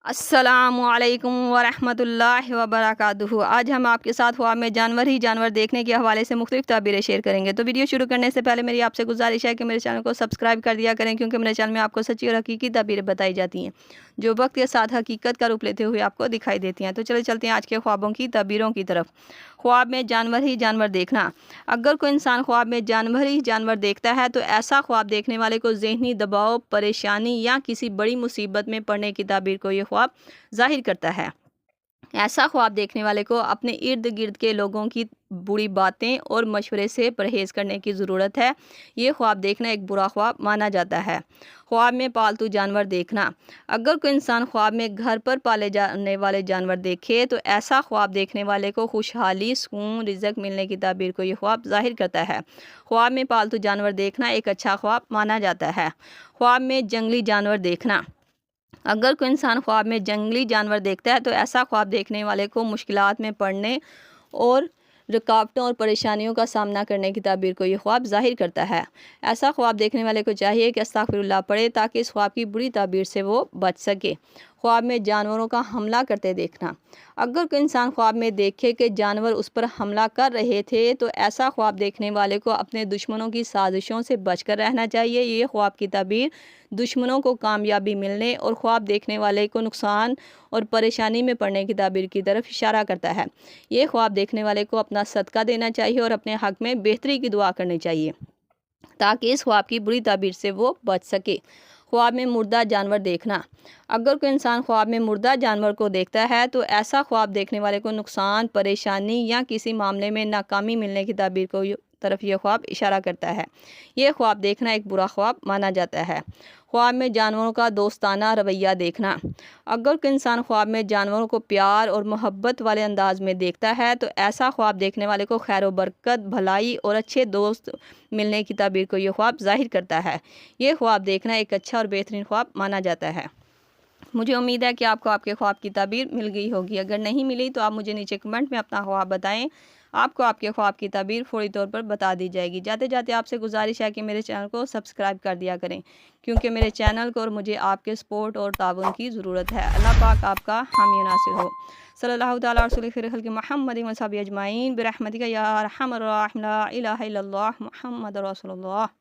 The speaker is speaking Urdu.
السلام علیکم ورحمۃ اللہ وبرکاتہ۔ آج ہم آپ کے ساتھ خواب میں جانور دیکھنے کے حوالے سے مختلف تعبیریں شیئر کریں گے۔ تو ویڈیو شروع کرنے سے پہلے میری آپ سے گزارش ہے کہ میرے چینل کو سبسکرائب کر دیا کریں، کیونکہ میرے چینل میں آپ کو سچی اور حقیقی تعبیریں بتائی جاتی ہیں جو وقت کے ساتھ حقیقت کا روپ لیتے ہوئے آپ کو دکھائی دیتی ہیں۔ تو چلتے ہیں آج کے خوابوں کی تعبیروں کی طرف۔ خواب میں جانور دیکھنا۔ اگر کوئی انسان خواب میں جانور دیکھتا ہے تو ایسا خواب دیکھنے والے کو ذہنی دباؤ، پریشانی یا کسی بڑی مصیبت میں پڑنے کی تعبیر کو یہ خواب ظاہر کرتا ہے۔ ایسا خواب دیکھنے والے کو اپنے ارد گرد کے لوگوں کی بری باتیں اور مشورے سے پرہیز کرنے کی ضرورت ہے۔ یہ خواب دیکھنا ایک برا خواب مانا جاتا ہے۔ خواب میں پالتو جانور دیکھنا۔ اگر کوئی انسان خواب میں گھر پر پالے جانے والے جانور دیکھے تو ایسا خواب دیکھنے والے کو خوشحالی، سکون، رزق ملنے کی تعبیر کو یہ خواب ظاہر کرتا ہے۔ خواب میں پالتو جانور دیکھنا ایک اچھا خواب مانا جاتا ہے۔ خواب میں جنگلی جانور دیکھنا۔ اگر کوئی انسان خواب میں جنگلی جانور دیکھتا ہے تو ایسا خواب دیکھنے والے کو مشکلات میں پڑنے اور رکاوٹوں اور پریشانیوں کا سامنا کرنے کی تعبیر کو یہ خواب ظاہر کرتا ہے۔ ایسا خواب دیکھنے والے کو چاہیے کہ استغفر اللہ پڑھے تاکہ اس خواب کی بری تعبیر سے وہ بچ سکے۔ خواب میں جانوروں کا حملہ کرتے دیکھنا۔ اگر کوئی انسان خواب میں دیکھے کہ جانور اس پر حملہ کر رہے تھے تو ایسا خواب دیکھنے والے کو اپنے دشمنوں کی سازشوں سے بچ کر رہنا چاہیے۔ یہ خواب کی تعبیر دشمنوں کو کامیابی ملنے اور خواب دیکھنے والے کو نقصان اور پریشانی میں پڑنے کی تعبیر کی طرف اشارہ کرتا ہے۔ یہ خواب دیکھنے والے کو اپنا صدقہ دینا چاہیے اور اپنے حق میں بہتری کی دعا کرنی چاہیے تاکہ اس خواب کی بری تعبیر سے وہ بچ سکے۔ خواب میں مردہ جانور دیکھنا۔ اگر کوئی انسان خواب میں مردہ جانور کو دیکھتا ہے تو ایسا خواب دیکھنے والے کو نقصان، پریشانی یا کسی معاملے میں ناکامی ملنے کی تعبیر کو طرف یہ خواب اشارہ کرتا ہے۔ یہ خواب دیکھنا ایک برا خواب مانا جاتا ہے۔ خواب میں جانوروں کا دوستانہ رویہ دیکھنا۔ اگر کوئی انسان خواب میں جانوروں کو پیار اور محبت والے انداز میں دیکھتا ہے تو ایسا خواب دیکھنے والے کو خیر و برکت، بھلائی اور اچھے دوست ملنے کی تعبیر کو یہ خواب ظاہر کرتا ہے۔ یہ خواب دیکھنا ایک اچھا اور بہترین خواب مانا جاتا ہے۔ مجھے امید ہے کہ آپ کو آپ کے خواب کی تعبیر مل گئی ہوگی۔ اگر نہیں ملی تو آپ مجھے نیچے کمنٹ میں اپنا خواب بتائیں، آپ کو آپ کے خواب کی تعبیر فوری طور پر بتا دی جائے گی۔ جاتے جاتے آپ سے گزارش ہے کہ میرے چینل کو سبسکرائب کر دیا کریں، کیونکہ میرے چینل کو اور مجھے آپ کے سپورٹ اور تعاون کی ضرورت ہے۔ اللہ پاک آپ کا حامی و ناصر ہو۔ صلی اللہ تعالیٰ رسول خیر خلق محمد و صحبہ اجمعین برحمتک یا ارحم الراحمین، لا الہ الا اللہ محمد رسول اللہ۔